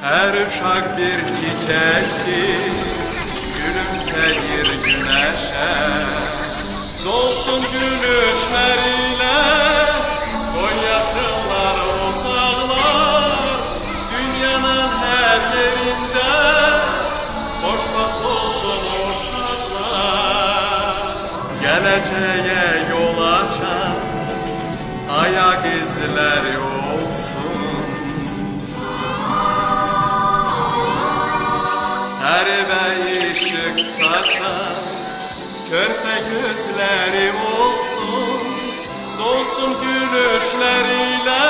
Her uşak bir çiçektir, gülümseyir güneşe. Dolsun gülüşleriyle, koy yakınlar uzaklar. Dünyanın her yerinde, hoşbaht olsun uşaklar. Geleceğe yol açan, ayak izleri olsun. Her eve ışık saçan, körpe gözlerim olsun. Dolsun gülüşleriyle,